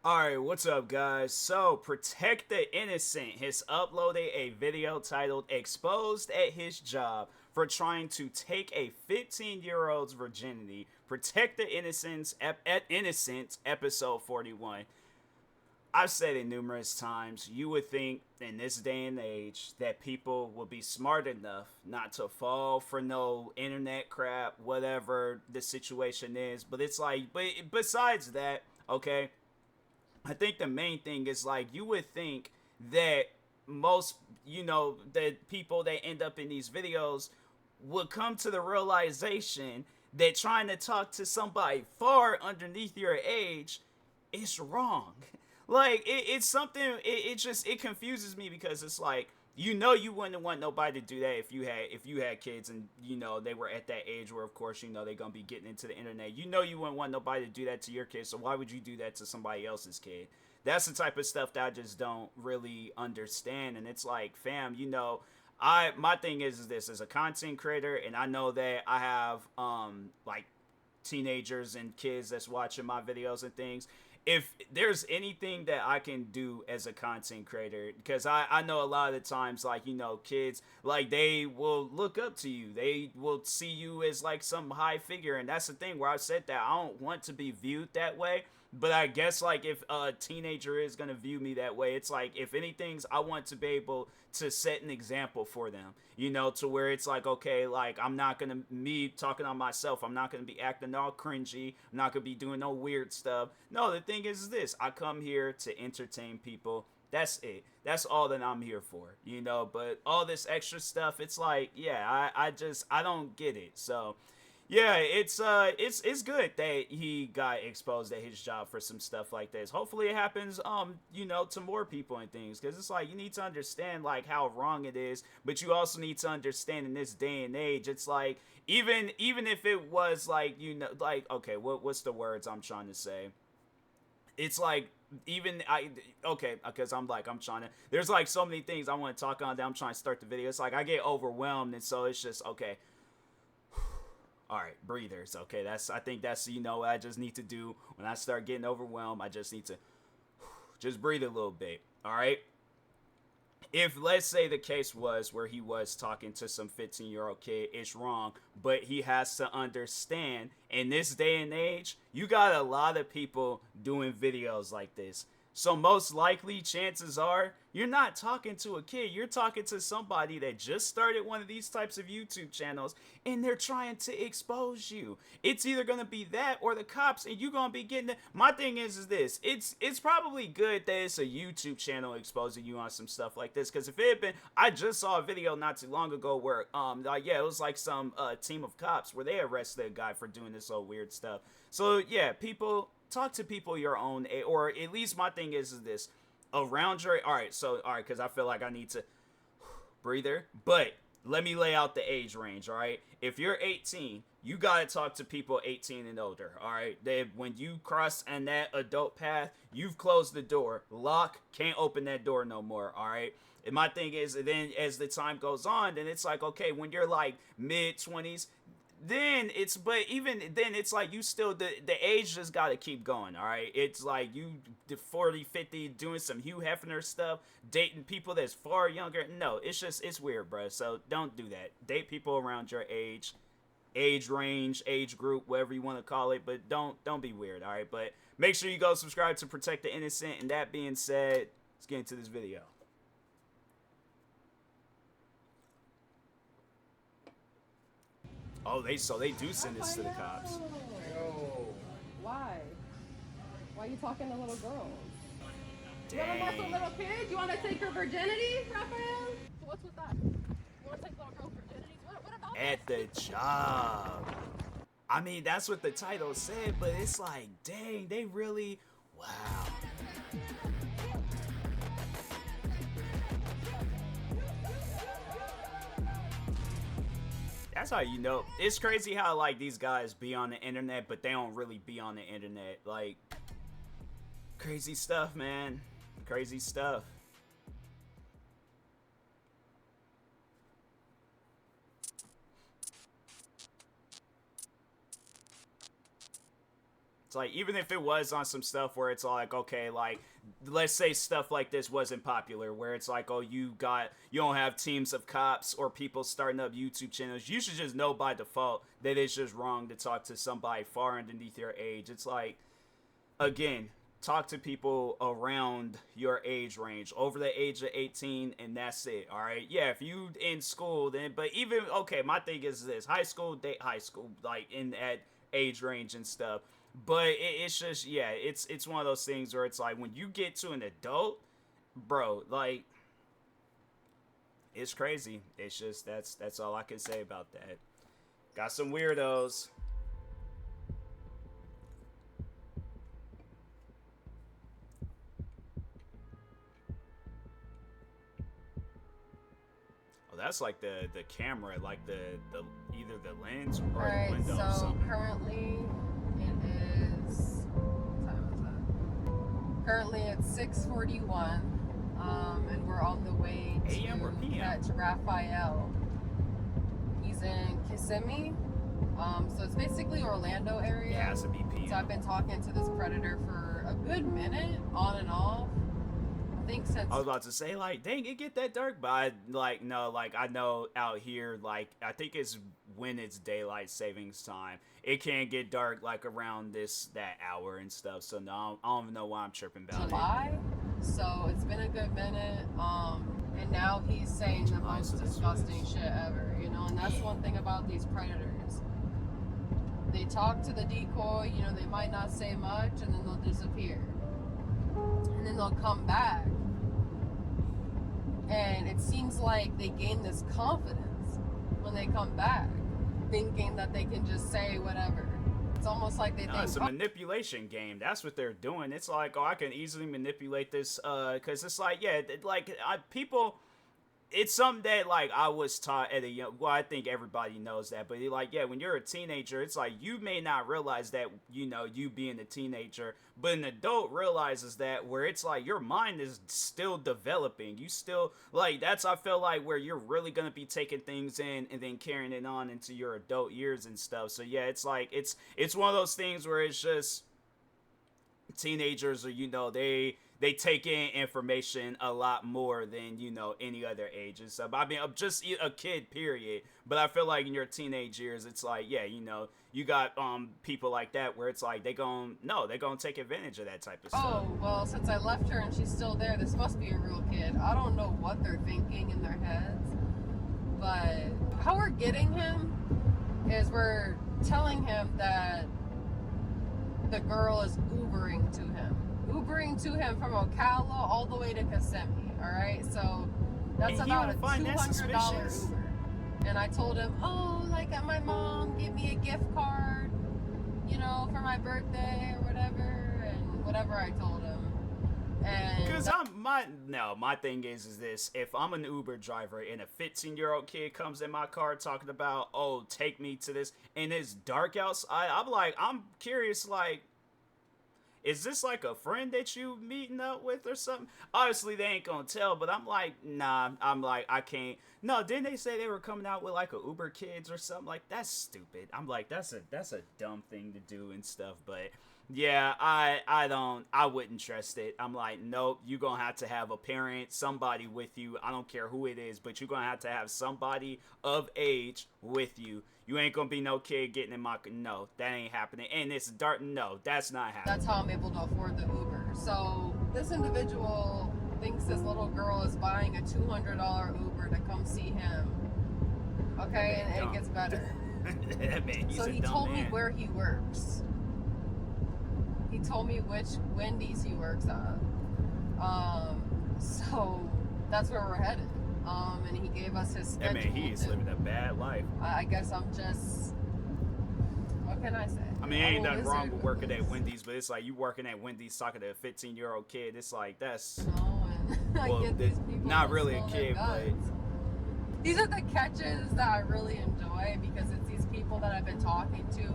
Alright, what's up, guys? So, Protect the Innocent has uploaded a video titled Exposed at His Job for Trying to Take a 15-year-old's Virginity. Protect the Innocents, Innocence, episode 41. I've said it numerous times. You would think in this day and age that people would be smart enough not to fall for no internet crap, whatever the situation is. But it's like, but besides that, okay, I think the main thing is like you would think that most, the people that end up in these videos would come to the realization that trying to talk to somebody far underneath your age is wrong. Like it's something. It confuses me because it's like you wouldn't want nobody to do that if you had kids and they were at that age where of course they're gonna be getting into the internet. You wouldn't want nobody to do that to your kids. So why would you do that to somebody else's kid? That's the type of stuff that I just don't really understand. And it's like, fam, my thing is this as a content creator, and I know that I have like teenagers and kids that's watching my videos and things. If there's anything that I can do as a content creator, because I know a lot of the times, like, kids, like, they will look up to you. They will see you as, like, some high figure. And that's the thing where I've said that I don't want to be viewed that way. But I guess, like, if a teenager is going to view me that way, it's like, if anything, I want to be able to set an example for them, to where it's like, okay, like, I'm not going to, me talking on myself, I'm not going to be acting all cringy. I'm not going to be doing no weird stuff. No, the thing is this. I come here to entertain people. That's it. That's all that I'm here for, but all this extra stuff, it's like, yeah, I don't get it. So, yeah, it's good that he got exposed at his job for some stuff like this. Hopefully it happens to more people and things, because it's like you need to understand like how wrong it is, but you also need to understand in this day and age, it's like even if it was like like, okay, what's the words I'm trying to say? It's like even I okay, because I'm trying to, there's like so many things I want to talk on that I'm trying to start the video. It's like I get overwhelmed, and so it's just okay. All right, breathers. Okay, I think that's what I just need to do when I start getting overwhelmed. I just need to just breathe a little bit. All right. If let's say the case was where he was talking to some 15-year-old kid, it's wrong, but he has to understand in this day and age, you got a lot of people doing videos like this. So most likely, chances are, you're not talking to a kid. You're talking to somebody that just started one of these types of YouTube channels, and they're trying to expose you. It's either going to be that or the cops, and you're going to be getting it. My thing is this. It's probably good that it's a YouTube channel exposing you on some stuff like this, because if it had been, I just saw a video not too long ago where, it was like some team of cops where they arrested a guy for doing this all weird stuff. So, yeah, people, talk to people your own age, or at least my thing is this, around your, all right, because I feel like I need to breather, but let me lay out the age range. All right, if you're 18, you gotta talk to people 18 and older. All right, when you cross in that adult path, you've closed the door, lock, can't open that door no more. All right. And my thing is, then as the time goes on, then it's like, okay, when you're like mid 20s, then even then it's like you still, the age just gotta keep going. All right, it's like you 40, 50 doing some Hugh Hefner stuff, dating people that's far younger. No, it's weird, bro. So don't do that. Date people around your age range, age group, whatever you want to call it, but don't be weird. All right, but make sure you go subscribe to Protect the Innocent. And that being said, let's get into this video. Oh, they do send this to the cops. Yo. Why? Why are you talking to little girls? You wanna mess with Dang. little kids? You wanna take her virginity, Raphael? So what's with that? You wanna take little girls' virginities? What about At the job. I mean, that's what the title said, but it's like, dang, they really, wow. That's how you know. It's crazy how, like, these guys be on the internet, but they don't really be on the internet. Like, crazy stuff, man. Crazy stuff. It's like, even if it was on some stuff where it's like, okay, like, let's say stuff like this wasn't popular, where it's like, oh, you don't have teams of cops or people starting up YouTube channels, you should just know by default that it's just wrong to talk to somebody far underneath your age. It's like, again, talk to people around your age range, over the age of 18, and that's it. All right, yeah, if you in school, then, but even, okay, my thing is this: high school, date high school, like in that age range and stuff. But it's just, yeah, it's one of those things where it's like, when you get to an adult, bro, like, it's crazy. It's just, that's all I can say about that. Got some weirdos. That's like the camera, like the either the lens or the window. Alright, so something. currently it is, what time is that? Currently it's 6:41, and we're on the way to Raphael. He's in Kissimmee, so it's basically Orlando area. Yeah, it's a BP. So I've been talking to this predator for a good minute, on and off. I was about to say, like, dang, it get that dark, but I, like, no, like, I know out here, like, I think it's when it's daylight savings time, it can get dark, like, around that hour and stuff, so no, I don't even know why I'm tripping about July, so it's been a good minute, and now he's saying the most disgusting shit ever, you know, and that's one thing about these predators. They talk to the decoy, you know, they might not say much, and then they'll disappear. And then they'll come back. And it seems like they gain this confidence when they come back, thinking that they can just say whatever. It's almost like they think... It's a manipulation game. That's what they're doing. It's like, oh, I can easily manipulate this, because it's like, yeah, like, people... It's something that, like, I was taught at a young... Well, I think everybody knows that. But, like, yeah, when you're a teenager, it's like, you may not realize that, you know, you being a teenager. But an adult realizes that, where it's like, your mind is still developing. You still... Like, that's, I feel like, where you're really going to be taking things in and then carrying it on into your adult years and stuff. So, yeah, it's like... It's one of those things where it's just... Teenagers are, you know, they take in information a lot more than, you know, any other age and stuff. I mean, I'm just a kid, period. But I feel like in your teenage years, it's like, yeah, you know, you got people like that where it's like they gonna take advantage of that type of stuff. Oh, well, since I left her and she's still there, this must be a real kid. I don't know what they're thinking in their heads. But how we're getting him is we're telling him that the girl is Ubering to him. Ubering to him from Ocala all the way to Kissimmee, alright? So that's about a $200 Uber. And I told him, oh, like my mom gave me a gift card, you know, for my birthday or whatever, and whatever I told him. And because my thing is this: if I'm an Uber driver and a 15-year-old kid comes in my car talking about, oh, take me to this, and it's dark outside, I'm curious, like, is this like a friend that you meeting up with or something? Obviously, they ain't gonna tell, but I'm like, nah. I'm like, I can't. No, didn't they say they were coming out with like a Uber Kids or something? Like, that's stupid. I'm like, that's a dumb thing to do and stuff. But yeah, I wouldn't trust it. I'm like, nope. You gonna have to have a parent, somebody with you. I don't care who it is, but you're gonna have to have somebody of age with you. You ain't gonna be no kid getting in my... No, that ain't happening. And it's dark. No, that's not happening. That's how I'm able to afford the Uber. So this individual thinks this little girl is buying a $200 Uber to come see him. Okay, and it gets better. Man, so he told me where he works. He told me which Wendy's he works at. So that's where we're headed. And he gave us his schedule. Man, he is living a bad life. I guess I'm just... What can I say? I mean, ain't nothing wrong with working at Wendy's, but it's like you working at Wendy's talking to a 15-year-old kid. It's like, that's... No, and I get these people not really a kid, but... These are the catches that I really enjoy, because it's these people that I've been talking to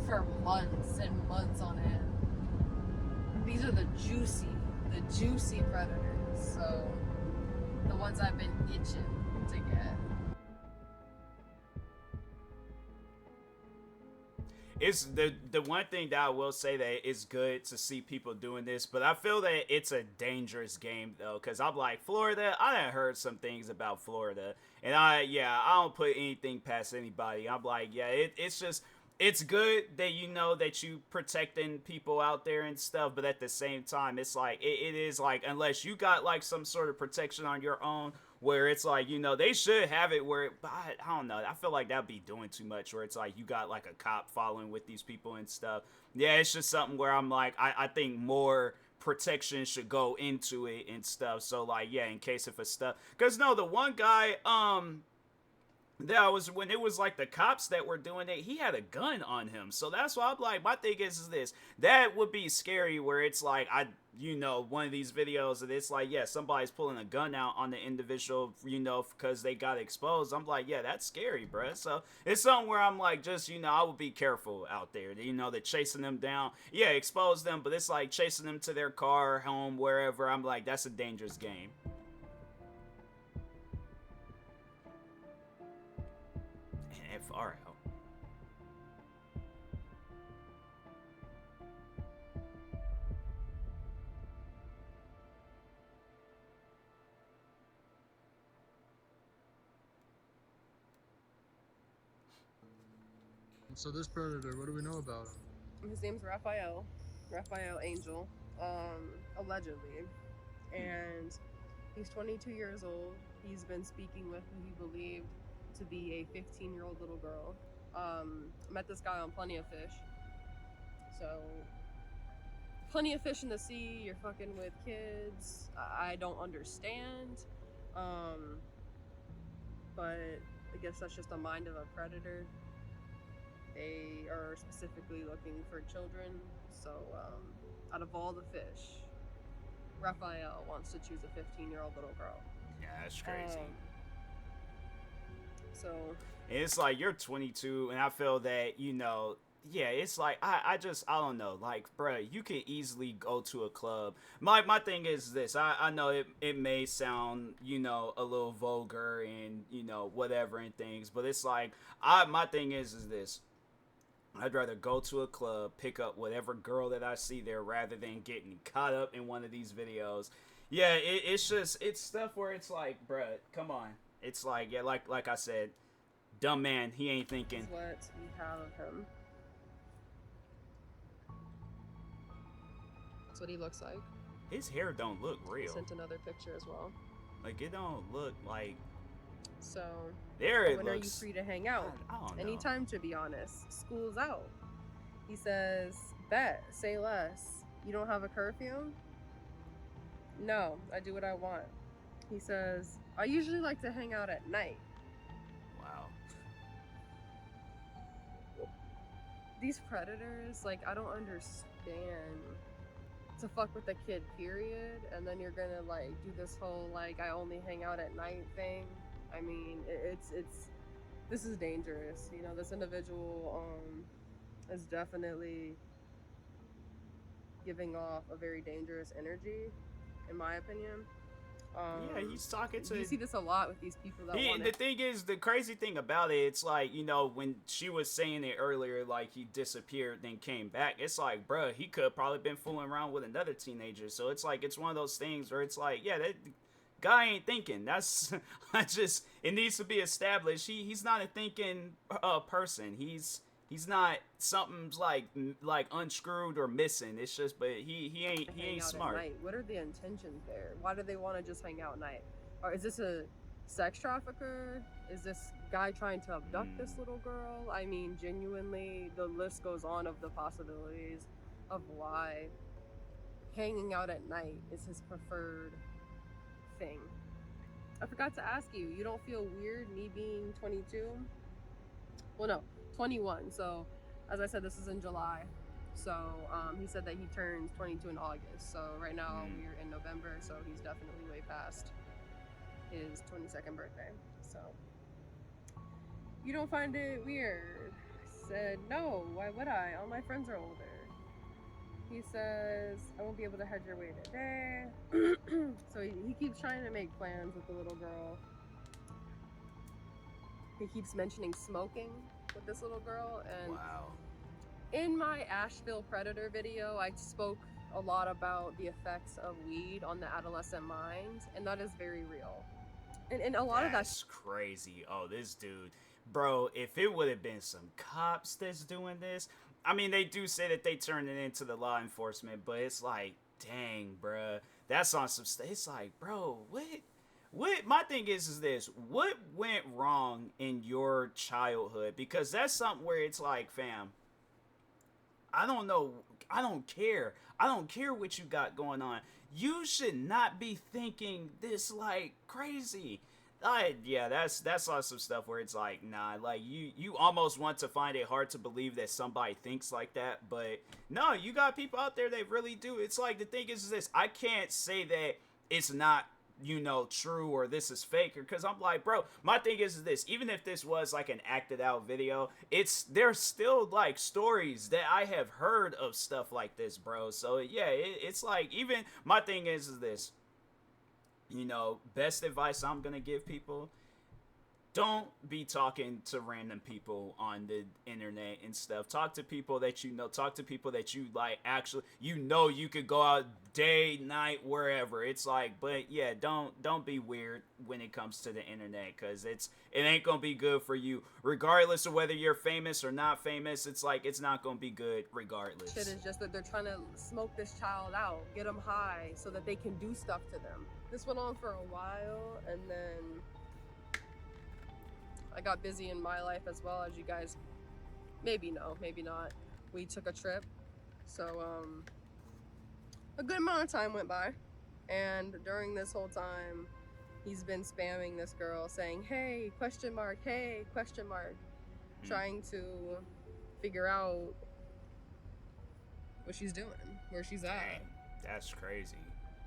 for months and months on end. These are the juicy predators. So... the ones I've been itching to get. it's the one thing that I will say that it's good to see people doing this, but I feel that it's a dangerous game though, because I'm like Florida. I done heard some things about Florida, and I don't put anything past anybody. I'm like, yeah, it's just it's good that you know that you protecting people out there and stuff, but at the same time, it's like it is like unless you got like some sort of protection on your own, where it's like they should have it where but I don't know. I feel like that'd be doing too much. Where it's like you got like a cop following with these people and stuff. Yeah, it's just something where I'm like I think more protection should go into it and stuff. So like yeah, in case if a stuff because no, the one guy that was when it was like the cops that were doing it, he had a gun on him. So that's why I'm like, my thing is this. That would be scary where it's like one of these videos and it's like, yeah, somebody's pulling a gun out on the individual, because they got exposed. I'm like, yeah, that's scary, bruh. So it's something where I'm like, just, I would be careful out there. They're chasing them down. Yeah, expose them, but it's like chasing them to their car, home, wherever. I'm like, that's a dangerous game. Far out. So this predator, what do we know about him? His name's Raphael Angel, allegedly, and he's 22 years old. He's been speaking with who he believed to be a 15-year-old little girl. Met this guy on Plenty of Fish. So, plenty of fish in the sea, you're fucking with kids. I don't understand. But I guess that's just the mind of a predator. They are specifically looking for children. So, out of all the fish, Raphael wants to choose a 15-year-old little girl. Yeah, that's crazy. So it's like you're 22, and I feel that yeah, it's like I don't know, like, bruh, you can easily go to a club. My thing is this. I know it may sound a little vulgar and whatever and things, but it's like my thing is this. I'd rather go to a club, pick up whatever girl that I see there, rather than getting caught up in one of these videos. Yeah, it's stuff where it's like, bruh, come on. It's like, yeah, like I said, dumb man, he ain't thinking. This is what we have of him. That's what he looks like. His hair don't look real. I sent another picture as well. Like, it don't look like... So, there it when looks... are you free to hang out? I don't know. Anytime, to be honest. School's out. He says, bet, say less. You don't have a curfew? No, I do what I want. He says, I usually like to hang out at night. Wow. These predators, like, I don't understand. To fuck with a kid, period, and then you're gonna, like, do this whole, like, I only hang out at night thing. I mean, this is dangerous. This individual, is definitely giving off a very dangerous energy, in my opinion. Yeah, he's talking to... You see this a lot with these people that want The thing is, the crazy thing about it, it's like, when she was saying it earlier, like, he disappeared, then came back, it's like, bruh, he could have probably been fooling around with another teenager. So it's like, it's one of those things where it's like, yeah, that guy ain't thinking. That's... it needs to be established. He's not a thinking person. He's not something's like unscrewed or missing. It's just, but he ain't smart. At night. What are the intentions there? Why do they want to just hang out at night? Or is this a sex trafficker? Is this guy trying to abduct this little girl? I mean, genuinely, the list goes on of the possibilities of why hanging out at night is his preferred thing. I forgot to ask you. You don't feel weird me being 22? Well, no. 21. So as I said, this is in July. So he said that he turns 22 in August. So right now we're in November, so he's definitely way past his 22nd birthday. So you don't find it weird? I said, no, why would I? All my friends are older. He says, I won't be able to head your way today. So he keeps trying to make plans with the little girl. He keeps mentioning smoking with this little girl, and wow. In my Asheville Predator video, I spoke a lot about the effects of weed on the adolescent mind, and that is very real. And a lot of That's crazy. Oh, this dude, bro. If it would have been some cops that's doing this, I mean, they do say that they turned it into the law enforcement, but it's like, dang, bruh, that's on some. It's like, bro, what? What my thing is this: what went wrong in your childhood? Because that's something where it's like, fam, I don't know. I don't care. I don't care what you got going on. You should not be thinking this like crazy. Yeah, that's awesome stuff where it's like, nah, like you almost want to find it hard to believe that somebody thinks like that, but no, you got people out there that really do. It's like the thing is this: I can't say that it's not, true or this is fake, because I'm like, bro, my thing is this: even if this was like an acted out video, there's still like stories that I have heard of stuff like this, bro. So yeah, it's like, even my thing is this: best advice I'm gonna give people: don't be talking to random people on the internet and stuff. Talk to people that you know. Talk to people that you like. Actually, you could go out day, night, wherever. It's like, but yeah, don't be weird when it comes to the internet, because it ain't gonna be good for you, regardless of whether you're famous or not famous. It's like, it's not gonna be good regardless. shit is just that they're trying to smoke this child out, get them high, so that they can do stuff to them. This went on for a while, and then I got busy in my life as well, as you guys maybe know, maybe not. We took a trip, so a good amount of time went by, and during this whole time, he's been spamming this girl saying, "Hey, question mark, hey, question mark," trying to figure out what she's doing, where she's at. Dang, that's crazy.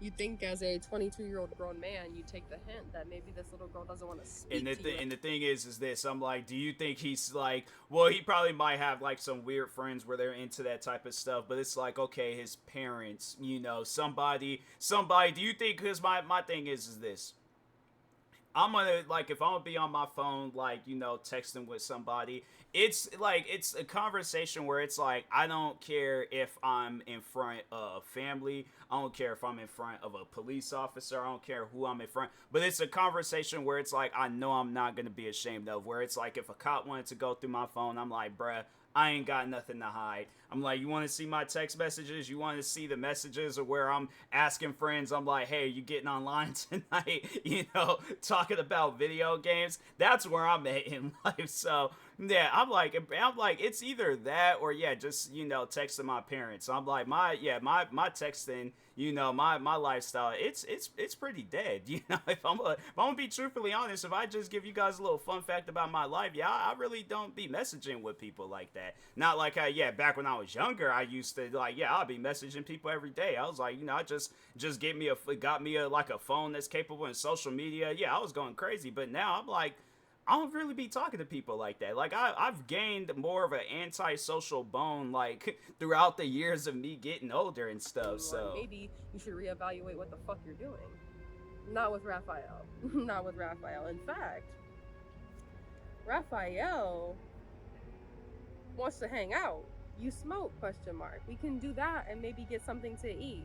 You'd think as a 22-year-old grown man, you'd take the hint that maybe this little girl doesn't want to speak to you. And the thing is this: I'm like, do you think he's like, well, he probably might have like some weird friends where they're into that type of stuff, but it's like, okay, his parents, somebody. Do you think? Because my thing is this: I'm gonna, like, if I'm gonna be on my phone, like, texting with somebody, it's like, it's a conversation where it's like, I don't care if I'm in front of family, I don't care if I'm in front of a police officer, I don't care who I'm in front, but it's a conversation where it's like, I know I'm not gonna be ashamed of, where it's like, if a cop wanted to go through my phone, I'm like, bruh, I ain't got nothing to hide. I'm like, you want to see my text messages? You want to see the messages of where I'm asking friends? I'm like, hey, you getting online tonight? Talking about video games. That's where I'm at in life. So yeah, I'm like, it's either that or yeah, just texting my parents. I'm like, my texting, my lifestyle, it's pretty dead. If I'm gonna be truthfully honest, if I just give you guys a little fun fact about my life, yeah, I really don't be messaging with people like that. Not like how, yeah, back when I was younger, I used to, like, yeah, I'll be messaging people every day. I was like, I just got me a phone that's capable in social media. Yeah, I was going crazy, but now I'm like, I don't really be talking to people like that. Like, I've gained more of an antisocial bone, like, throughout the years of me getting older and stuff, so. Maybe you should reevaluate what the fuck you're doing. Not with Raphael. Not with Raphael. In fact, Raphael wants to hang out. You smoke, question mark. We can do that and maybe get something to eat.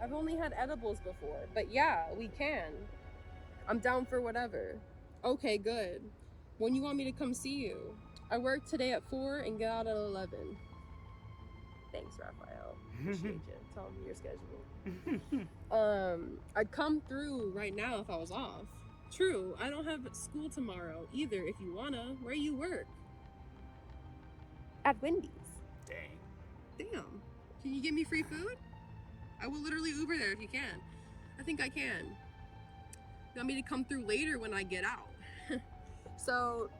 I've only had edibles before, but yeah, we can. I'm down for whatever. Okay, good. When you want me to come see you? I work today at 4 and get out at 11. Thanks, Raphael. Appreciate you. Tell me your schedule. I'd come through right now if I was off. True, I don't have school tomorrow either if you wanna. Where you work? At Wendy's. Damn. Can you give me free food? I will literally Uber there if you can. I think I can. You want me to come through later when I get out? So,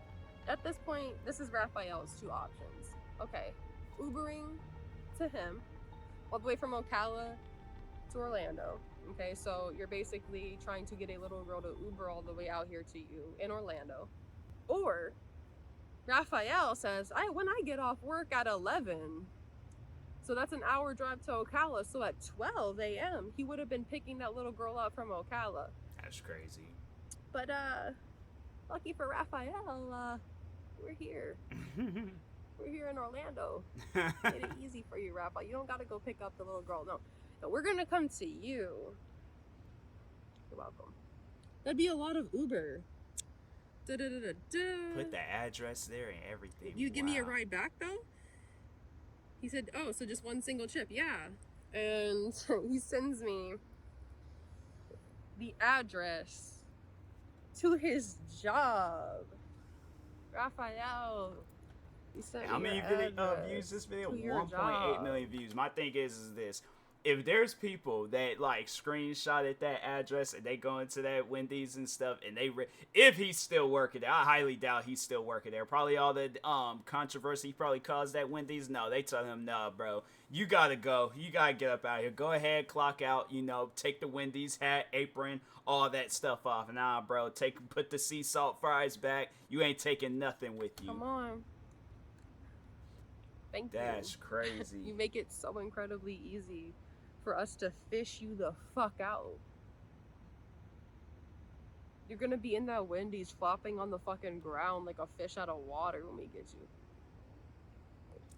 at this point, this is Raphael's two options. Okay, Ubering to him, all the way from Ocala to Orlando. Okay, so you're basically trying to get a little girl to Uber all the way out here to you in Orlando. Or, Raphael says, when I get off work at 11, so that's an hour drive to Ocala, so at 12 a.m., he would have been picking that little girl up from Ocala. That's crazy. But, lucky for Raphael, we're here. We're here in Orlando. Made it easy for you, Rafa. You don't gotta go pick up the little girl. No, we're gonna come to you. You're welcome. That'd be a lot of Uber. Put the address there and everything. You give me a ride back though? He said, oh, so just one single chip. Yeah. And he sends me the address to his job. Raphael. How many views this video? 1.8 million views. My thing is this. If there's people that like screenshotted that address and they go into that Wendy's and stuff and if he's still working there, I highly doubt he's still working there. Probably all the controversy he probably caused that Wendy's. No, they tell him, nah, bro, you gotta go. You gotta get up out here. Go ahead, clock out. You know, take the Wendy's hat, apron, all that stuff off. Nah, bro, put the sea salt fries back. You ain't taking nothing with you. Come on. Thank you. That's crazy. You make it so incredibly easy for us to fish you the fuck out. You're gonna be in that Wendy's flopping on the fucking ground like a fish out of water when we get you.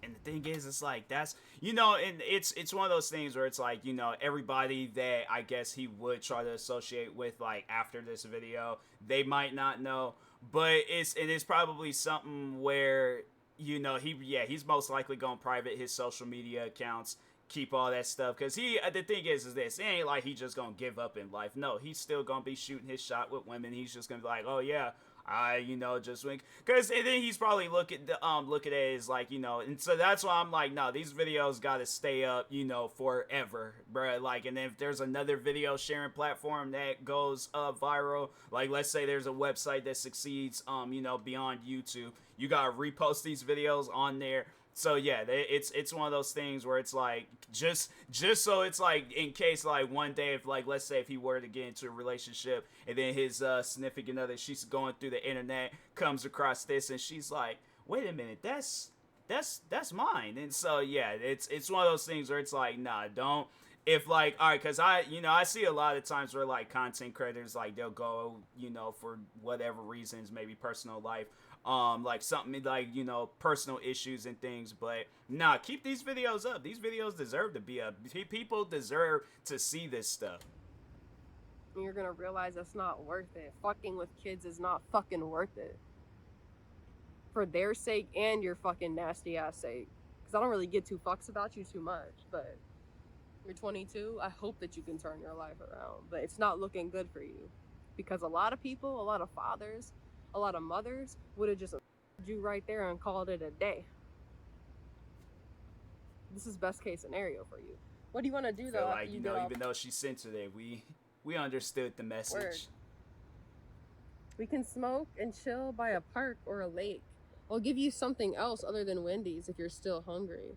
And the thing is, it's like, that's, you know, and it's one of those things where it's like, you know, everybody that I guess he would try to associate with, like, after this video, they might not know, but it's probably something where, you know, he's most likely going to private his social media accounts, keep all that stuff, because the thing is this, it ain't like he just gonna give up in life. No, he's still gonna be shooting his shot with women. He's just gonna be like, oh yeah, I, you know, just wink, because and then he's probably looking at it as like, you know, and so that's why I'm like, no, these videos gotta stay up, you know, forever, bruh. Like, and if there's another video sharing platform that goes viral, like let's say there's a website that succeeds, you know, beyond YouTube, you gotta repost these videos on there. So yeah, it's one of those things where it's like, just so it's like, in case like one day, if like, let's say if he were to get into a relationship and then his significant other, she's going through the internet, comes across this and she's like, wait a minute, that's mine. And so yeah, it's one of those things where it's like, nah, don't. If like, all right, because I see a lot of times where like content creators, like they'll go, you know, for whatever reasons, maybe personal life, like something like, you know, personal issues and things, but nah, keep these videos up. These videos deserve to be up. People deserve to see this stuff. You're gonna realize that's not worth it. Fucking with kids is not fucking worth it. For their sake and your fucking nasty ass sake. Because I don't really give two fucks about you too much, but you're 22. I hope that you can turn your life around, but it's not looking good for you. Because a lot of people, a lot of fathers, a lot of mothers would have just you right there and called it a day. This is best case scenario for you. What do you want to do though? Like, you know, even though she's sensitive, we understood the message. Word. We can smoke and chill by a park or a lake. I'll give you something else other than Wendy's if you're still hungry.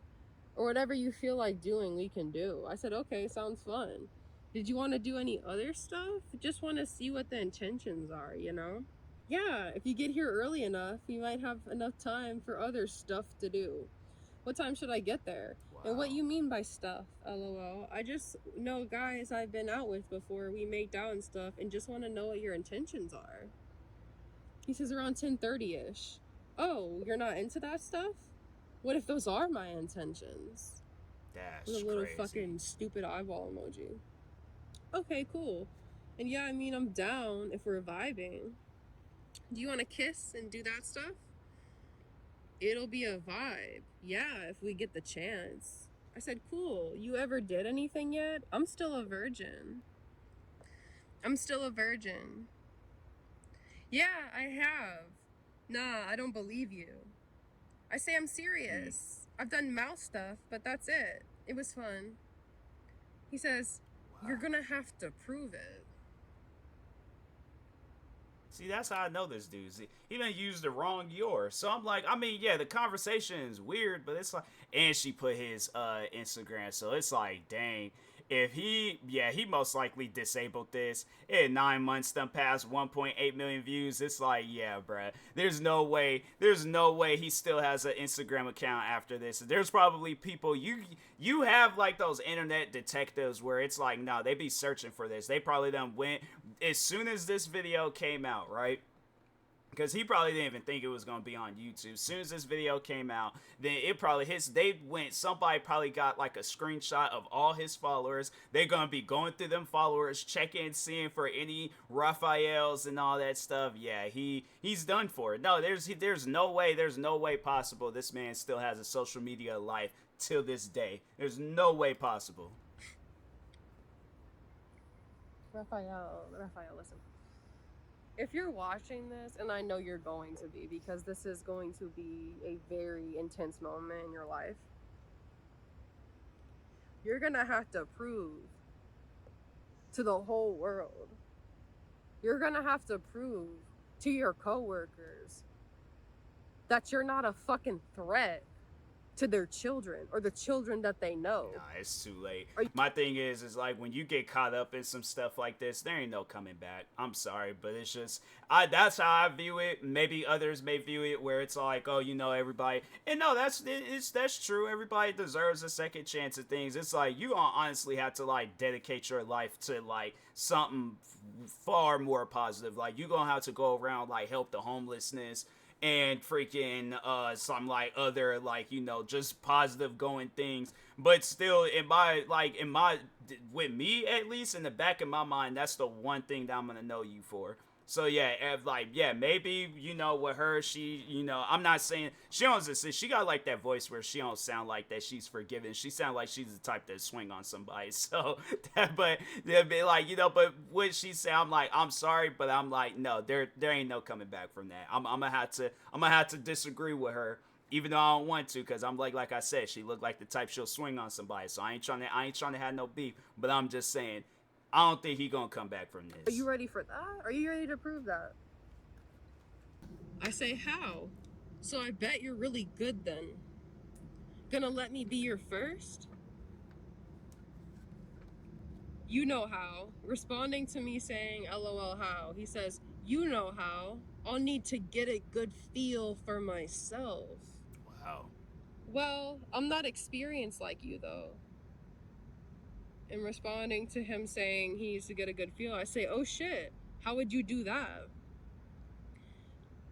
Or whatever you feel like doing, we can do. I said, okay, sounds fun. Did you want to do any other stuff? Just want to see what the intentions are, you know? Yeah, if you get here early enough, you might have enough time for other stuff to do. What time should I get there? Wow. And what you mean by stuff, LOL? I just know guys I've been out with before, we make out and stuff, and just want to know what your intentions are. He says around 10:30-ish. Oh, you're not into that stuff? What if those are my intentions? That's with a little crazy. Fucking stupid eyeball emoji. Okay, cool. And yeah, I mean, I'm down if we're vibing. Do you want to kiss and do that stuff? It'll be a vibe. Yeah, if we get the chance. I said, cool. You ever did anything yet? I'm still a virgin. I'm still a virgin. Yeah, I have. Nah, I don't believe you. I say I'm serious. I've done mouth stuff, but that's it. It was fun. He says, wow. You're gonna have to prove it. See, that's how I know this dude. See, he done used the wrong your. So I'm like, I mean, yeah, the conversation is weird, but it's like, and she put his Instagram, so it's like, dang. If he most likely disabled this. In 9 months, done past 1.8 million views. It's like, yeah, bruh. There's no way he still has an Instagram account after this. There's probably people, you have like those internet detectives where it's like, no, they be searching for this. They probably done went, as soon as this video came out, right? because he probably didn't even think it was going to be on YouTube. As soon as this video came out, then it probably somebody probably got like a screenshot of all his followers. They're going to be going through them followers, checking, seeing for any Raphaels and all that stuff. Yeah, he's done for. No, there's no way possible this man still has a social media life till this day. There's no way possible. Raphael, listen. If you're watching this, and I know you're going to be, because this is going to be a very intense moment in your life, you're gonna have to prove to the whole world. You're gonna have to prove to your coworkers that you're not a fucking threat to their children or the children that they know. Nah, it's too late. My thing is like when you get caught up in some stuff like this, there ain't no coming back. I'm sorry, but it's just that's how I view it. Maybe others may view it where it's like, oh, everybody. And no, that's true. Everybody deserves a second chance at things. It's like you gonna honestly have to like dedicate your life to like something far more positive. Like you gonna have to go around like help the homelessness and freaking some like other like just positive going things, but still with me at least in the back of my mind, that's the one thing that I'm gonna know you for. So yeah, maybe with her, she I'm not saying she got like that voice where she don't sound like that she's forgiving. She sounds like she's the type to swing on somebody. So but they'll be like but what she say, I'm like, I'm sorry, but I'm like, no, there ain't no coming back from that. I'm gonna have to disagree with her, even though I don't want to, because I'm like I said, she looked like the type she'll swing on somebody. So I ain't trying to have no beef, but I'm just saying, I don't think he gonna come back from this. Are you ready for that? Are you ready to prove that? I say, how? So I bet you're really good then. Gonna let me be your first? You know how. Responding to me saying, LOL, how? He says, you know how. I'll need to get a good feel for myself. Wow. Well, I'm not experienced like you though. And responding to him saying he needs to get a good feel, I say, oh shit, how would you do that?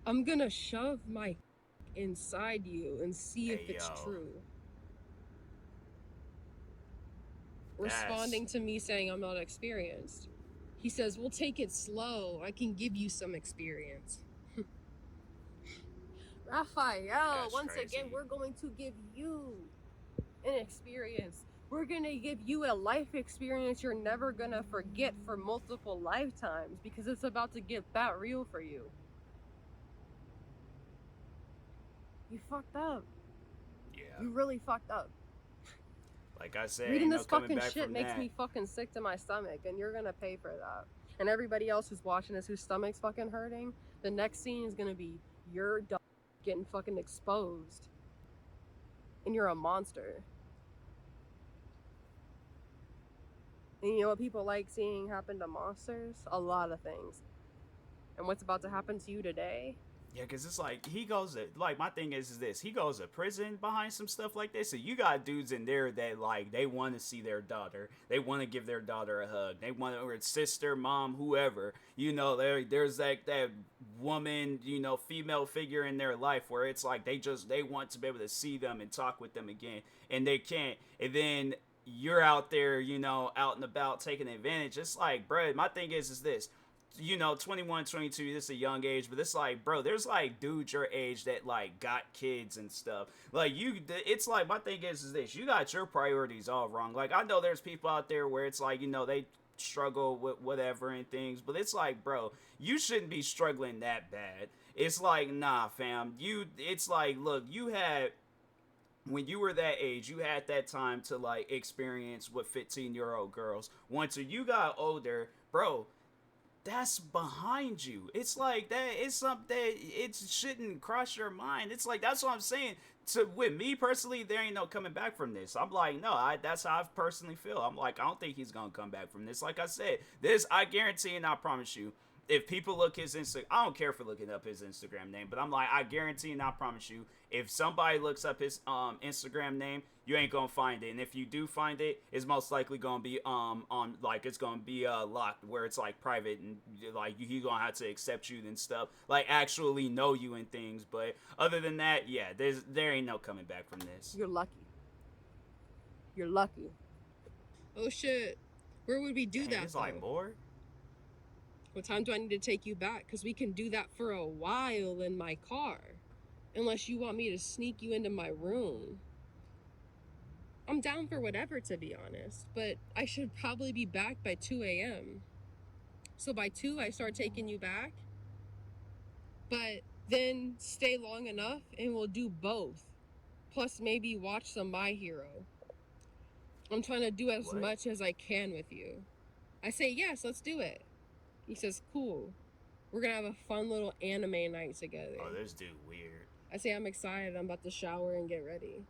I'm gonna shove my inside you and see if it's true. Responding to me saying I'm not experienced, he says, we'll take it slow. I can give you some experience. Raphael, once again, we're going to give you an experience. We're gonna give you a life experience you're never gonna forget for multiple lifetimes, because it's about to get that real for you. You fucked up. Yeah. You really fucked up. Like I said, reading this fucking shit makes me fucking sick to my stomach, and you're gonna pay for that. And everybody else who's watching this, whose stomach's fucking hurting, the next scene is gonna be your dog getting fucking exposed. And you're a monster. And you know what people like seeing happen to monsters? A lot of things. And what's about to happen to you today? Yeah, because it's like, my thing is this, he goes to prison behind some stuff like this, so you got dudes in there that, like, they want to see their daughter, they want to give their daughter a hug, they want to, or sister, mom, whoever, there's like that woman, female figure in their life where it's like, they want to be able to see them and talk with them again, and they can't, and then you're out there, out and about taking advantage. It's like, bro, my thing is this, 21, 22, this is a young age, but it's like, bro, there's like dudes your age that like got kids and stuff. Like it's like, my thing is this, you got your priorities all wrong. Like, I know there's people out there where it's like, they struggle with whatever and things, but it's like, bro, you shouldn't be struggling that bad. It's like, nah, fam, it's like, look, when you were that age, you had that time to like experience what 15-year-old girls. Once you got older, bro, that's behind you. It's like that. It's something that it shouldn't cross your mind. It's like, that's what I'm saying. With me personally, there ain't no coming back from this. I'm like, no, that's how I personally feel. I'm like, I don't think he's gonna come back from this. Like I said, I guarantee and I promise you, if people look his Instagram, I don't care for looking up his Instagram name, but I'm like, I guarantee and I promise you, if somebody looks up his Instagram name, you ain't gonna find it. And if you do find it, it's most likely gonna be on like it's gonna be locked where it's like private and like he gonna have to accept you and stuff, like actually know you and things. But other than that, yeah, there ain't no coming back from this. You're lucky. You're lucky. Oh shit. Where would we do that? It's like more. What time do I need to take you back? Because we can do that for a while in my car. Unless you want me to sneak you into my room. I'm down for whatever, to be honest. But I should probably be back by 2 a.m. So by 2, I start taking you back. But then stay long enough and we'll do both. Plus maybe watch some My Hero. I'm trying to do as much as I can with you. I say, yes, let's do it. He says, cool. We're gonna have a fun little anime night together. Oh, this dude weird. I say, I'm excited. I'm about to shower and get ready.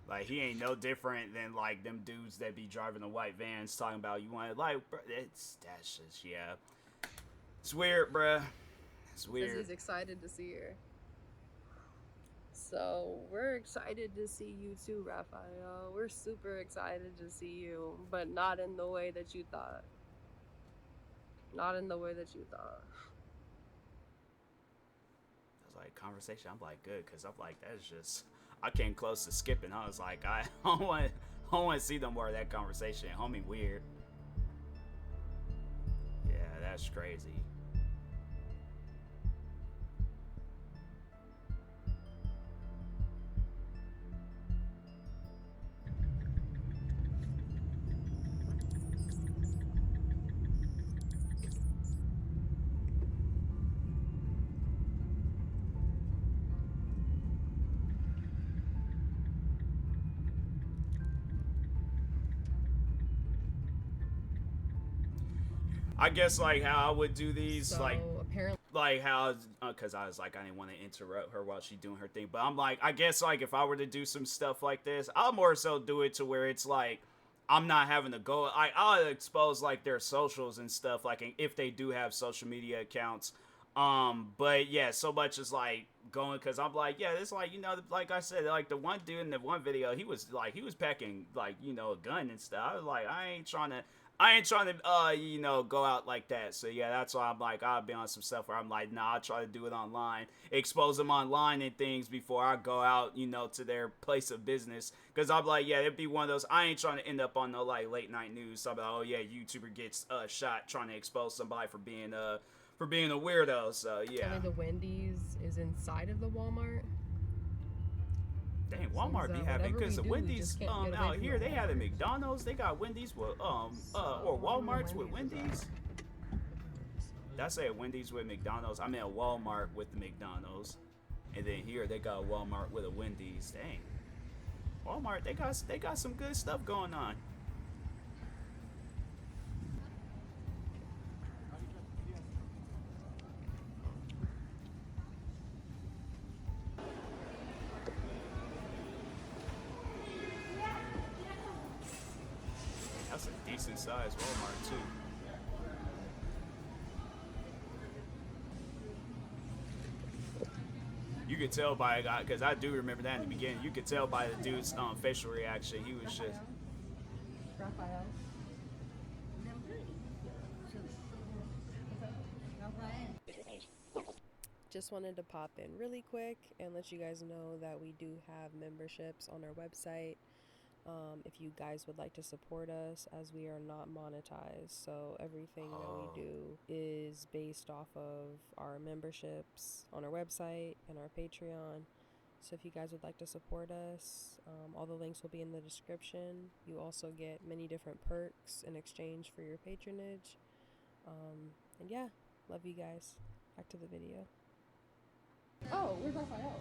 Like, he ain't no different than, like, them dudes that be driving the white vans talking about you want, like, bro, that's just, yeah. It's weird, bruh. It's weird. Because he's excited to see her. So, we're excited to see you too, Raphael. We're super excited to see you, but not in the way that you thought. Not in the way that you thought. I was like, conversation, I'm like, good, because I'm like, that's just, I came close to skipping. I was like, I don't want to see no more of that conversation. Homie weird. Yeah, that's crazy. I guess like how I would do these, So, like apparently, like how, because I was like, I didn't want to interrupt her while she's doing her thing, but I'm like, I guess like if I were to do some stuff like this, I'll more so do it to where it's like I'm not having to go. I'll expose like their socials and stuff, like if they do have social media accounts. But yeah, so much as like going, because I'm like, yeah, it's like, you know, like I said, like the one dude in the one video, he was packing like, you know, a gun and stuff. I was like, I ain't trying to, you know, go out like that. So yeah, that's why I'm like, I'll be on some stuff where I'm like, nah, I'll try to do it online, expose them online and things before I go out, you know, to their place of business. Cause I'm like, yeah, it'd be one of those, I ain't trying to end up on no like late night news. So I'm like, oh yeah, YouTuber gets shot trying to expose somebody for being a weirdo. So yeah. the Wendy's is inside of the Walmart. Dang, Walmart be having, because the Wendy's out here, they had a McDonald's, they got Wendy's with or Walmart's with Wendy's. Did I say a Wendy's with McDonald's? I mean a Walmart with the McDonald's, and then here they got a Walmart with a Wendy's. Dang, Walmart, they got some good stuff going on. That's a decent sized Walmart too. You could tell by, because I do remember that in the beginning, you could tell by the dude's facial reaction. He was just... Raphael. Just wanted to pop in really quick and let you guys know that we do have memberships on our website. If you guys would like to support us, as we are not monetized, so everything that we do is based off of our memberships on our website and our Patreon. So if you guys would like to support us, all the links will be in the description. You also get many different perks in exchange for your patronage. And yeah, love you guys. Back to the video. Oh, where's Raphael?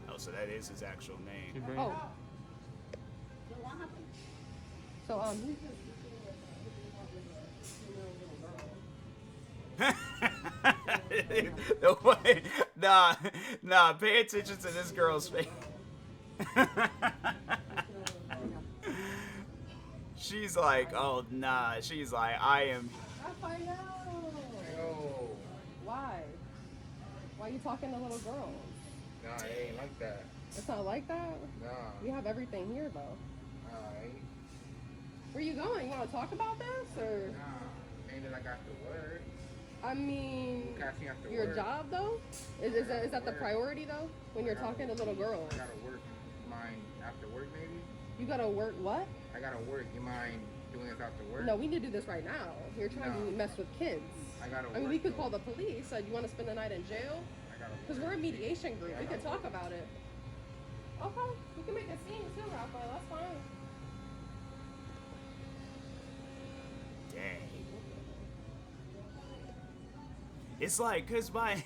Oh, so that is his actual name. Oh. So, the way, nah, pay attention to this girl's face. She's like, oh, nah, she's like, I am Raphael. Yo. Why? Why are you talking to little girls? Nah, it ain't like that. It's not like that? Nah. We have everything here, though. Alright. Where you going? You want to talk about this, or? Nah. Ain't like after work. I mean, Catching after your work. job, though? Is that the priority, though? When you're talking to little girls? I gotta work mine after work, maybe? You gotta work what? I gotta work. You mind doing this after work? No, we need to do this right now. You're trying to mess with kids. I gotta I mean, work, we could though. call the police. You want to spend the night in jail? I gotta Because work. we're a mediation group. Yeah, We I could gotta talk about it. Okay. You can make a scene too, Rafa. That's fine. Dang. It's like, cause my,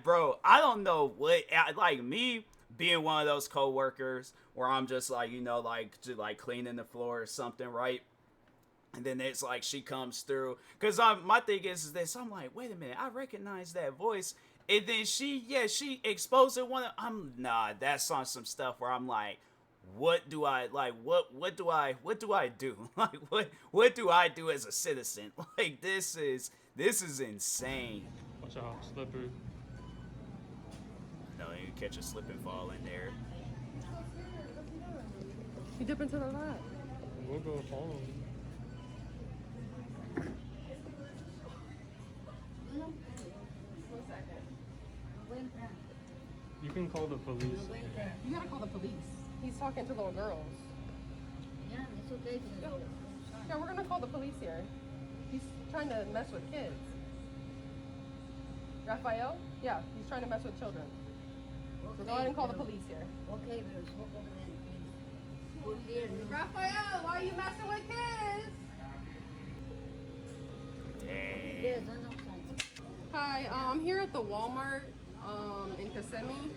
bro, I don't know what, like me being one of those coworkers where I'm just like, you know, like, just like cleaning the floor or something, right? And then it's like she comes through, cause my thing is this. I'm like, wait a minute, I recognize that voice. And then she exposed it. Nah, that's on some stuff where I'm like, what do I like? What do I do? Like, what do I do as a citizen? Like, this is insane. Watch out, slippery. No, you catch a slip and fall in there. You dip into the lap. We'll go follow him. You can call the police. You gotta call the police. He's talking to little girls. Yeah, it's okay. Yeah, we're gonna call the police here. He's trying to mess with kids. Raphael? Yeah, he's trying to mess with children. So go ahead and call the police here. Okay, pero es poco please. Good here, no? Raphael, why are you messing with kids? Dang. Yes, I know something. Hi, I'm here at the Walmart in Kissimmee.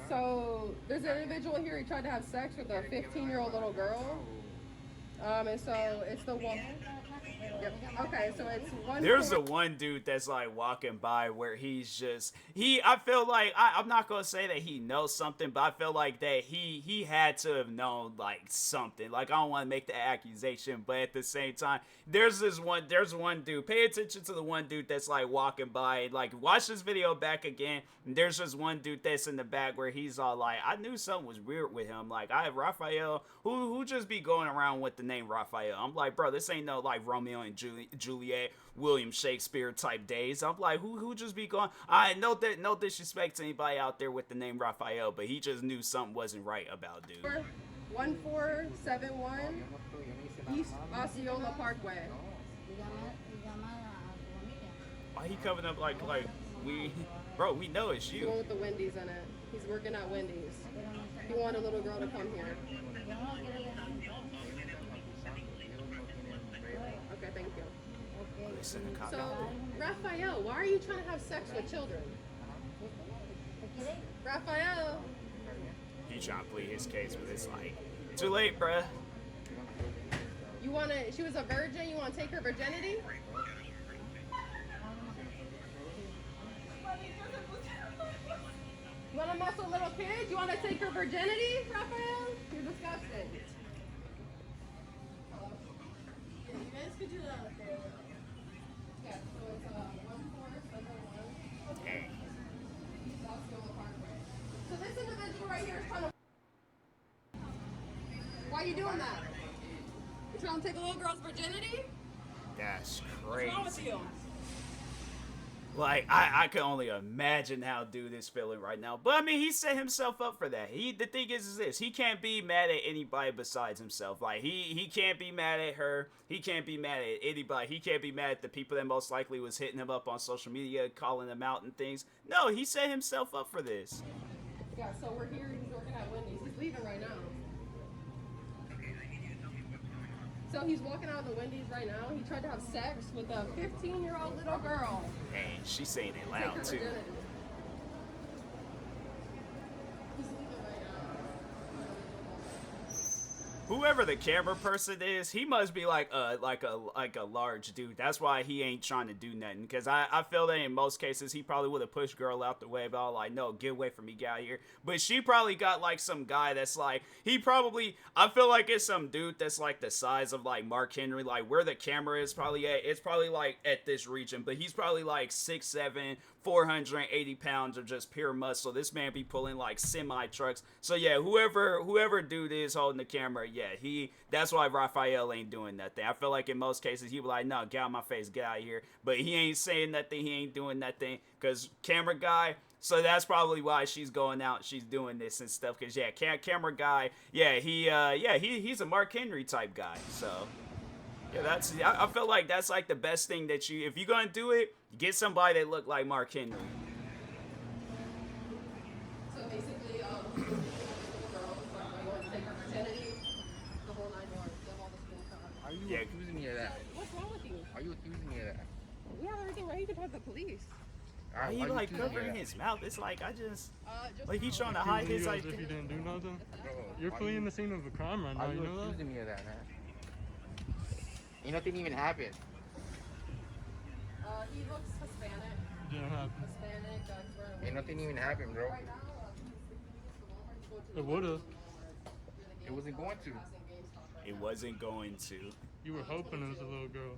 So there's an individual here. He tried to have sex with a 15-year-old little girl. And so it's the one. Yep. Okay, so it's one. There's a one dude that's like walking by where he's just I feel like I'm not gonna say that he knows something, but I feel like that he had to have known like something. Like, I don't want to make the accusation, but at the same time, there's one dude. Pay attention to the one dude that's like walking by. Like, watch this video back again. And there's just one dude that's in the back where he's all like, I knew something was weird with him. Like, I have Raphael who just be going around with the name Raphael. I'm like, bro, this ain't no like Romeo and Juliet, William Shakespeare type days. I'm like, who just be going? I no disrespect to anybody out there with the name Raphael, but he just knew something wasn't right about dude. 1471 East Osceola Parkway. Y llamar a tu familia. Why he coming up like we know it's The you. one with the Wendy's in it. He's working at Wendy's. He wanted a little girl to come here. Yo no quiero llamar. Okay, thank you. Okay. They send a cop So, out there. Raphael, why are you trying to have sex with children? ¿Te quieres? Raphael! He trying to plead his case, but it's like too late, bruh. She was a virgin, you want to take her virginity? You want to mess with little kids? You want to take her virginity, Raphael? You're disgusting. You guys could do that. Yeah, so it's 1471 Dang. South Scola Parkway. So this individual right here is trying to... Why are you doing that? You trying to take a little girl's virginity? That's What's wrong with crazy. you? Like, I can only imagine how dude is feeling right now. But I mean, he set himself up for that. The thing is this: he can't be mad at anybody besides himself. Like, he can't be mad at her. He can't be mad at anybody. He can't be mad at the people that most likely was hitting him up on social media, calling him out and things. No, he set himself up for this. Yeah, so we're here. He's working at Wendy's. He's leaving right now. So he's walking out of the Wendy's right now. He tried to have sex with a 15-year-old little girl. Dang, she's saying it Take loud her too. virginity. He's leaving right now. Whoever the camera person is, he must be like a large dude. That's why he ain't trying to do nothing. Cause I feel that in most cases he probably would have pushed girl out the way, but all like, no, get away from me, get out here. But she probably got like some guy that's like, I feel like it's some dude that's like the size of like Mark Henry, like where the camera is probably at. It's probably like at this region, but he's probably like 6'7", 480 pounds of just pure muscle. This man be pulling like semi trucks. So yeah, whoever dude is holding the camera, yeah, that's why Raphael ain't doing nothing. I feel like in most cases he be like, no, get out of my face, get out of here. But he ain't saying nothing, he ain't doing nothing, cause camera guy. So that's probably why she's going out, she's doing this and stuff. Cause yeah, camera guy, yeah, he's a Mark Henry type guy. So yeah, I feel like that's like the best thing that if you're gonna do it, get somebody that look like Mark Henry. So basically, girls are going to take her virginity, the whole 9 yards. You have all the screenshots. Are you Yeah. accusing me of that? What's wrong with you? Are you accusing me of that? We have everything right. You can talk to the police. Why he Are you like accusing me of covering that? his mouth? It's like Just like he's trying to hide Accusing his you like. as if you didn't do nothing. Bro, You're are fleeing you- the scene of a crime right now. Are You you know that? accusing me of that, man? Ain't nothing even happened. He looks Hispanic. Didn't happen. Hispanic. He's wearing a Ain't nothing even happened, bro. right now. He's It would've. It wasn't going to. It wasn't going to. You were hoping it was a little girl.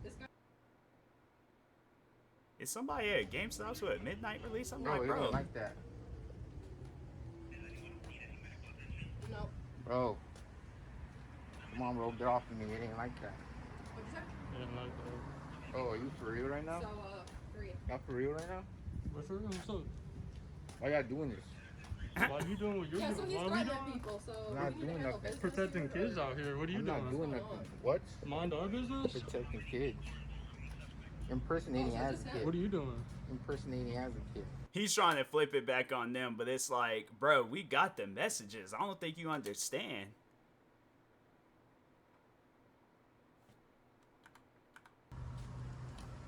Is somebody at GameStop's with a midnight release? I'm Bro, like, it bro. wasn't like that. No. Bro. Come on, bro, get off of me. It ain't like that. What'd you say? I didn't like that. Oh, are you for real right now? So, 3. Y'all for real right now? But for real, what's up? Why y'all doing this? Why you doing what you're Yeah, so doing? he's Why we threatening doing? people, so... I'm not we doing need to handle nothing. business Protecting here, kids or- out here. What are you I'm doing? not doing nothing. What? Mind our business? Protecting kids. Impersonating Oh, so as just a him. kid. What are you doing? Impersonating as a kid. He's trying to flip it back on them, but it's like, bro, we got the messages. I don't think you understand.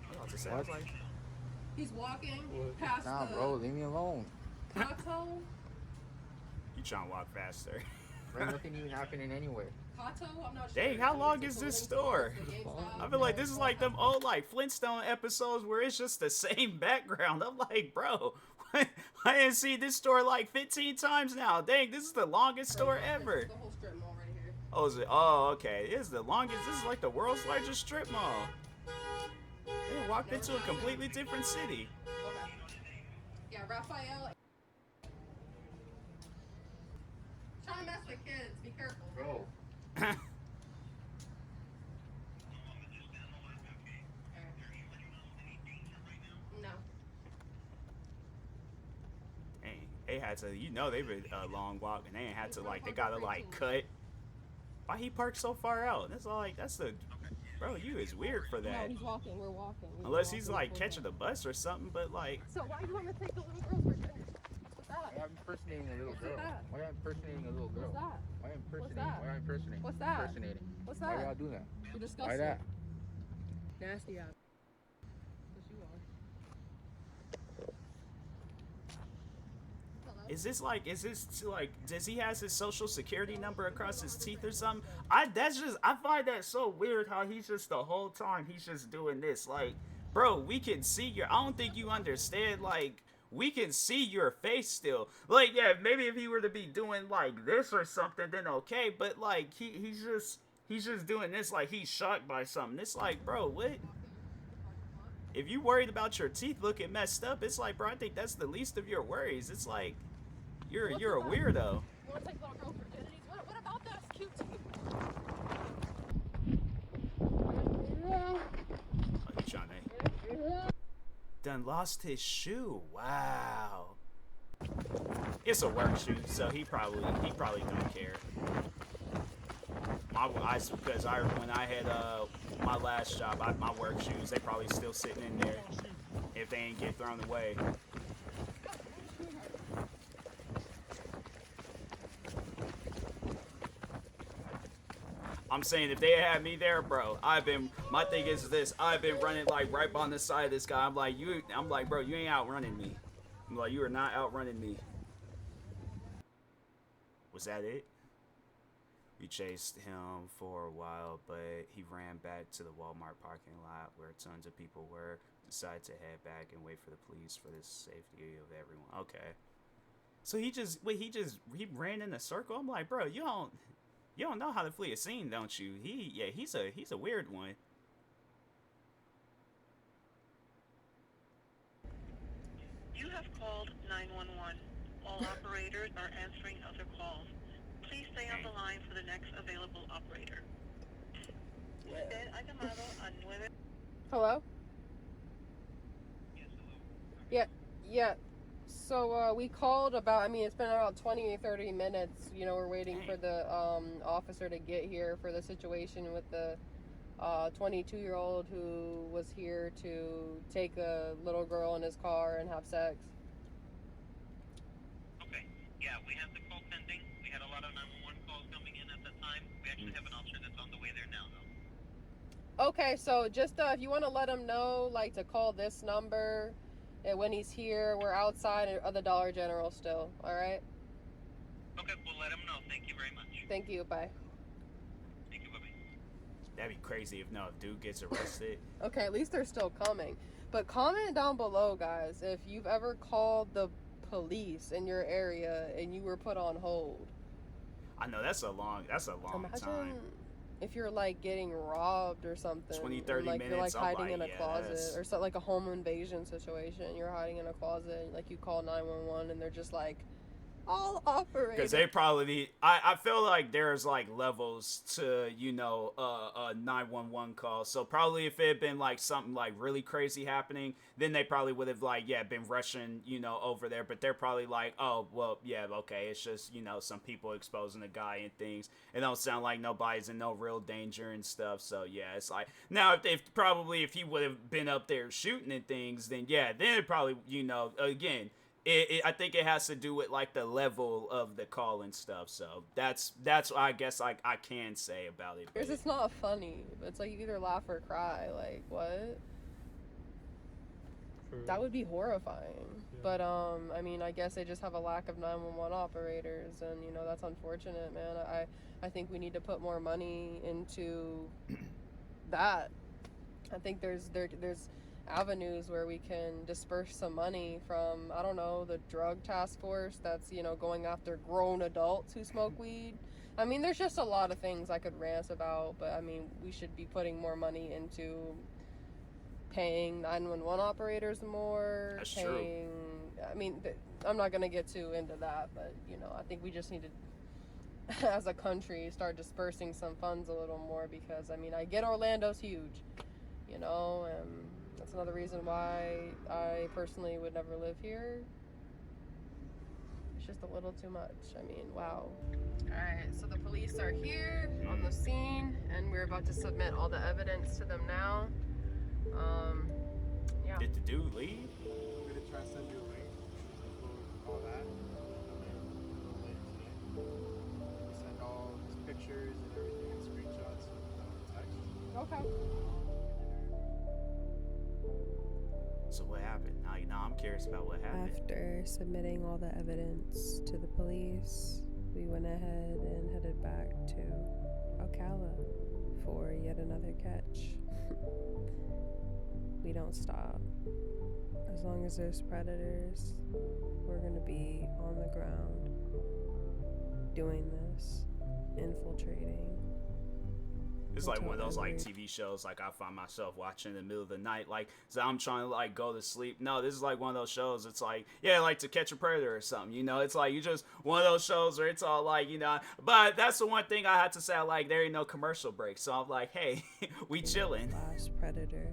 What else to say? I was What? like, He's walking What? past Nah, the bro, leave me alone. Kato. you trying to walk faster. Bro, nothing even happening anyway. Kato? I'm not sure. Dang, how long It's is a this link store? to the GameStop. I feel like this is like them old like Flintstone episodes where it's just the same background. I'm like, bro, I didn't see this store like 15 times now. Dang, this is the longest store ever. It's the whole strip mall right here. Oh, is it? Oh, okay. It is the longest. This is like the world's largest strip mall. They walked into a completely different city. Okay. Yeah, Raphael. Trying to mess with kids. Be careful. Bro, No. Dang, they had to, you know, they were a long walk and they ain't had to like, they gotta like cut. Why he parked so far out? That's like, that's the, bro, you is weird for No, that. he's walking. We're walking. Unless he's like catching the bus or something, but like, So why do you want me to take the little girls for dinner? What's why that? am impersonating a little What's girl? that? Why am impersonating a little girl? What's that? Why am impersonating? that? Why am impersonating? What's that? Impersonating. What's Why that? y'all do that? You're disgusting. Why that? Nasty ass. Yes, you are. is this like, does he has his social security number across his teeth or something? I find that so weird how he's just the whole time he's just doing this. Like, bro, we can see I don't think you understand, like, we can see your face still. Like, yeah, maybe if he were to be doing like this or something, then okay, but like, he's just doing this like he's shocked by something. It's like, bro, what? If you worried about your teeth looking messed up, it's like, bro, I think that's the least of your worries. It's like, you're a weirdo. You want to take little girls virginities? What about that's cute to you? Oh, you trying to... Done lost his shoe. Wow. It's a work shoe, so he probably don't care. When I had my last job, my work shoes, they probably still sitting in there if they ain't get thrown away. I'm saying if they had me there, bro, my thing is this, I've been running like right on the side of this guy. I'm like, bro, you ain't outrunning me. I'm like, you are not outrunning me. Was that it? We chased him for a while, but he ran back to the Walmart parking lot where tons of people were. Decided to head back and wait for the police for the safety of everyone. Okay. So he ran in a circle. I'm like, bro, you don't know how to flee a scene, don't you? He's a weird one. You have called 911. All operators are answering other calls. Please stay on the line for the next available operator. Usted ha llamado a 9. Hello? Yeah. So we called about, I mean, it's been about 20 or 30 minutes. You know, we're waiting for the officer to get here for the situation with the 22-year-old who was here to take a little girl in his car and have sex. Okay. Yeah, we have the call pending. We had a lot of 911 calls coming in at the time. We actually have an officer that's on the way there now, though. Okay, so just if you want to let him know, like, to call this number when he's here. We're outside of the Dollar General still, all right? Okay, we'll let him know. Thank you very much. Thank you, bye. Thank you, bye-bye. That'd be crazy if dude gets arrested. Okay, at least they're still coming. But comment down below, guys, if you've ever called the police in your area and you were put on hold. I know that's a long Imagine time. if you're like getting robbed or something. 20, 30 and, like, minutes. You're like I'm hiding like, in a yeah, closet that's... or something, like a home invasion situation. You're hiding in a closet, like you call 911 and they're just like, all operators. Because they probably, I feel like there's like levels to, a 911 call. So probably if it had been like something like really crazy happening, then they probably would have like, been rushing, over there. But they're probably like, oh, well, yeah, okay. It's just, some people exposing the guy and things. It don't sound like nobody's in no real danger and stuff. So yeah, it's like, now if he would have been up there shooting and things, then yeah, then it probably, again, I think it has to do with like the level of the call and stuff. So that's what I guess I can say about it. Because it's not funny. It's like you either laugh or cry. Like, what? That would be horrifying. Yeah. But I mean, I guess they just have a lack of 911 operators, and that's unfortunate, man. I think we need to put more money into that. I think there's avenues where we can disperse some money from, I don't know, the drug task force that's, going after grown adults who smoke weed. I mean, there's just a lot of things I could rant about, but I mean, we should be putting more money into paying 911 operators more. That's true. I mean, I'm not going to get too into that, but, I think we just need to, as a country, start dispersing some funds a little more because, I mean, I get Orlando's huge, and that's another reason why I personally would never live here. It's just a little too much. I mean, wow. Alright, so the police are here on the scene, and we're about to submit all the evidence to them now. Yeah. Did the dude leave? I'm gonna try to send you a link. All that. Send all these pictures and everything and screenshots and text. Okay. So what happened? Now I'm curious about what happened. After submitting all the evidence to the police, we went ahead and headed back to Ocala for yet another catch. We don't stop. As long as there's predators, we're gonna be on the ground doing this, infiltrating. It's like one of those like TV shows like I find myself watching in the middle of the night, like so I'm trying to like go to sleep. No, this is like one of those shows. It's like like To Catch a Predator or something. It's like you just one of those shows where it's all like But that's the one thing I had to say. I like there ain't no commercial break, so I'm like, hey, we chilling. Last predator.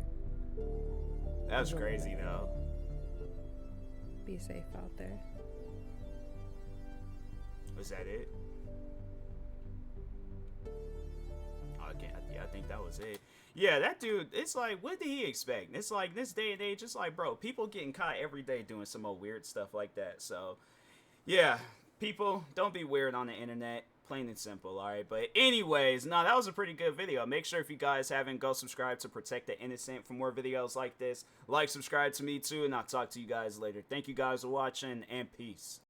That's crazy though. Be safe out there. Was that it? I think that was it. Yeah, that dude, it's like, what did he expect? It's like, this day and age, it's like, bro, people getting caught every day doing some old weird stuff like that. So, yeah, people, don't be weird on the internet. Plain and simple, alright? But anyways, that was a pretty good video. Make sure if you guys haven't, go subscribe to Protect the Innocent for more videos like this. Like, subscribe to me too, and I'll talk to you guys later. Thank you guys for watching, and peace.